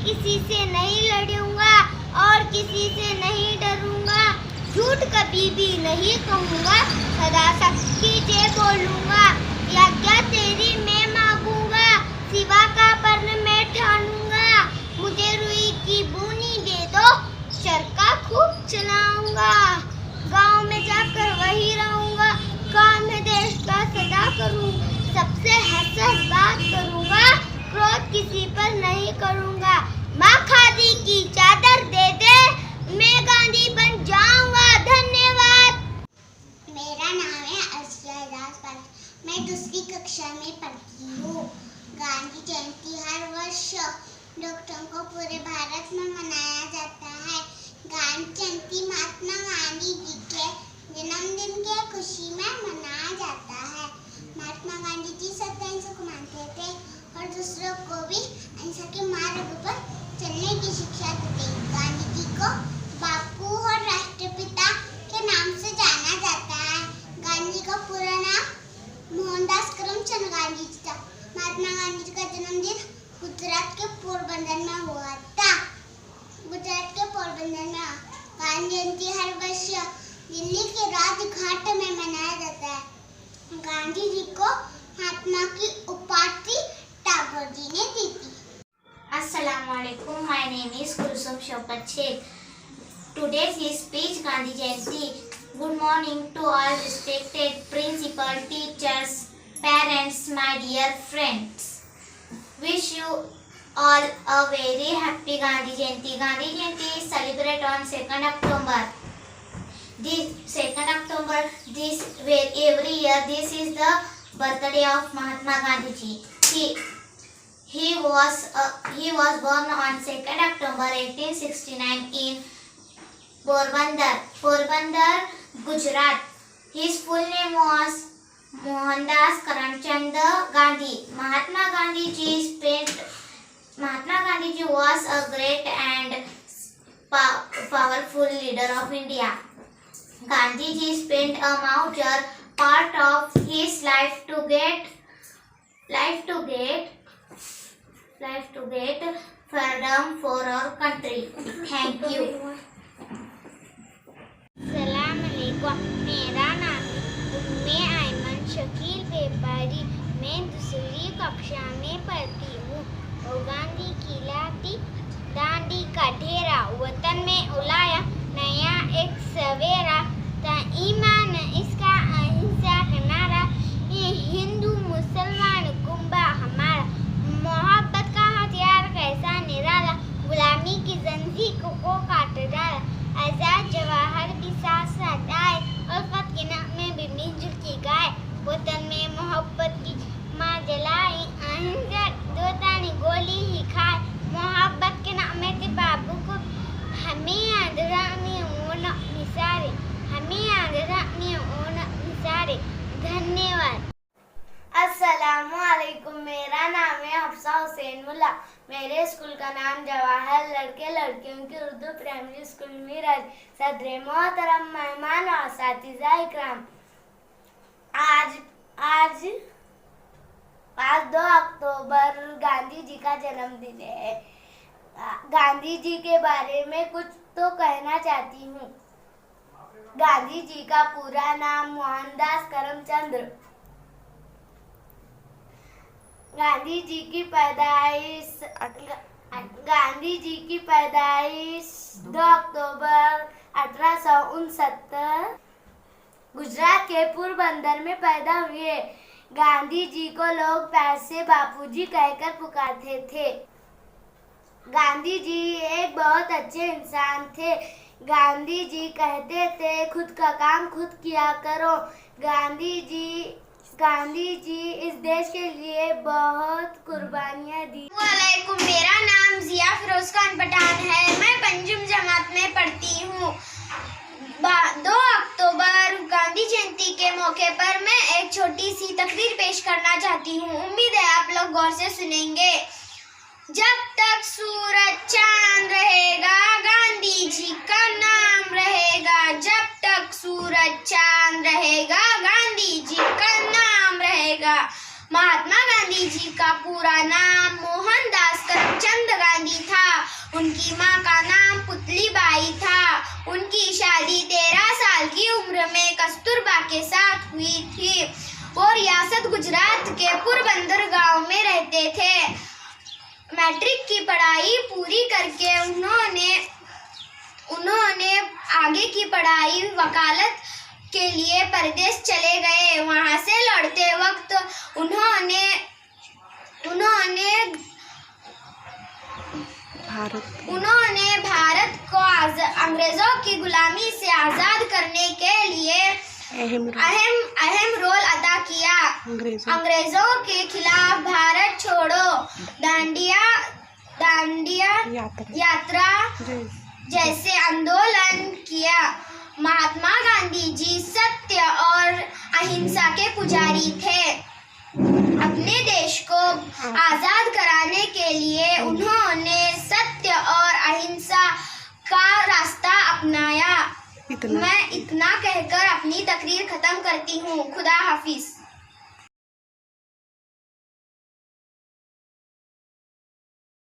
किसी से नहीं लड़ूंगा और किसी से नहीं डरूंगा। झूठ कभी भी नहीं कहूँगा, सदा सच्ची बोलूंगा। आज्ञा तेरी मैं मांगूंगा, सिवा का पर्ण मैं ठानूंगा। मुझे रुई की बूनी दे दो, चरखा खूब चलाऊंगा। गांव में जाकर वही रहूंगा, काम है देश का सदा करूँ। सबसे हंस हंस बात करूंगा, क्रोध किसी पर नहीं करूंगा। माँ खादी की चादर दे दे, मैं गांधी बन जाऊंगा। धन्यवाद। मेरा नाम है अर्शिया राजपाल, मैं दूसरी कक्षा में पढ़ती हूँ। गांधी जयंती हर वर्ष 2 अक्टूबर को पूरे भारत में मनाया जाता है। गांधी जयंती महात्मा गांधी जी के जन्मदिन के खुशी में मनाया जाता है। महात्मा गांधी जी सत्य अहिंसा को मानते थे और दूसरों को भी अहिंसा के मार्ग पर चलने की शिक्षा देते। गांधी जी को बापू और राष्ट्रपिता के नाम से जाना जाता है। गांधी का पूरा नाम मोहनदास करमचंद गांधी जी था। महात्मा गांधी जी का जन्मदिन गुजरात के पोरबंदर में हुआ था। गांधी जयंती हर वर्ष दिल्ली के राजघाट में मनाया जाता है। गांधी जी को महात्मा की उपाधि टैगोर जी ने दी थी। Assalamualaikum. My name is Kulsum Shaukat Sheikh. Today's speech Gandhi Jayanti. Good morning to all respected principal, teachers, parents, my dear friends. Wish you all a very happy Gandhi Jayanti. Gandhi Jayanti is celebrated on 2nd October. This 2nd October, every year, this is the birthday of Mahatma Gandhi ji. He was born on 2nd October 1869 in Porbandar, Gujarat. His full name was Mohandas Karamchand Gandhi. Mahatma Gandhi ji was a great and powerful leader of India. Gandhi ji spent a major part of his life to get freedom for our country. Thank you. सलाम अलैकुम। मेरा नाम उम्मे आयमन शकील व्यापारी, मैं दूसरी कक्षा में पढ़ती हूँ। और गांधी की लाठी दांडी का ढेरा, वतन में उलाया नया एक सवेरा। ईमान इसका अहिंसा का नारा, ये हिंदू मुसलमान कुंबा हमारा। मोहब्बत का हथियार कैसा निराला, गुलामी की जंजीर को काट डाला। आजाद जवाहर भी साथ साथ आए, उल्फत के नाम में भी मिलजुल के गाए। वतन में मोहब्बत की माँ जलाई, अहिंसा दोता ने गोली ही खाए। मोहब्बत के नाम में थे बाबू को हमें याद रखनी ओना निसारे, हमें याद रखनी ओना निसारे। धन्यवाद। अस्सलामुअलैकुम। मेरा नाम है हफ्सा हुसैन मुल्ला। मेरे स्कूल का नाम जवाहर लड़के लड़कियों की उर्दू प्राइमरी स्कूल मीरज। सदर मोहतरम, मेहमान और साथीज़ा इकराम, आज 2 अक्टूबर गांधी जी का जन्मदिन है। गांधी जी के बारे में कुछ तो कहना चाहती हूँ। गांधी जी का पूरा नाम मोहनदास करमचंद। गांधी जी की पैदाइश 2 अक्टूबर 1869 गुजरात के पोरबंदर में पैदा हुए। गांधी जी को लोग प्यार से बापूजी कहकर पुकारते थे। गांधी जी एक बहुत अच्छे इंसान थे। गांधी जी कहते थे खुद का काम खुद किया करो। गांधी जी इस देश के लिए बहुत कुर्बानियाँ दी। वालेकुम, मेरा नाम जिया फिरोज खान पठान है, मैं पंचम जमात में पढ़ती हूँ। 2 अक्टूबर गांधी जयंती के मौके पर मैं एक छोटी सी तकरीर पेश करना चाहती हूँ। उम्मीद है आप लोग गौर से सुनेंगे। जब तक सूरज चांद रहेगा, गांधी जी का नाम रहेगा। जब तक सूरज चांद रहेगा, गांधी जी का नाम रहेगा। महात्मा गांधी जी का पूरा नाम मोहनदास करमचंद गांधी था। के साथ हुई थी। वो रियासत गुजरात के पोरबंदर गांव में रहते थे। मैट्रिक की पढ़ाई पूरी करके उन्होंने आगे की पढ़ाई वकालत के लिए परदेश चले गए। वहां से लौटते वक्त उन्होंने भारत को अंग्रेजों की गुलामी से आज़ाद करने के लिए अहम रोल अदा किया। अंग्रेजों के खिलाफ भारत छोड़ो, दांडिया यात्रा जैसे आंदोलन किया। महात्मा गांधी जी सत्य और अहिंसा के पुजारी थे। अपने देश को आज़ाद कराने के लिए उन्होंने सत्य और अहिंसा का रास्ता अपनाया। मैं इतना कहकर अपनी तकरीर खत्म करती हूँ। खुदा हाफिज।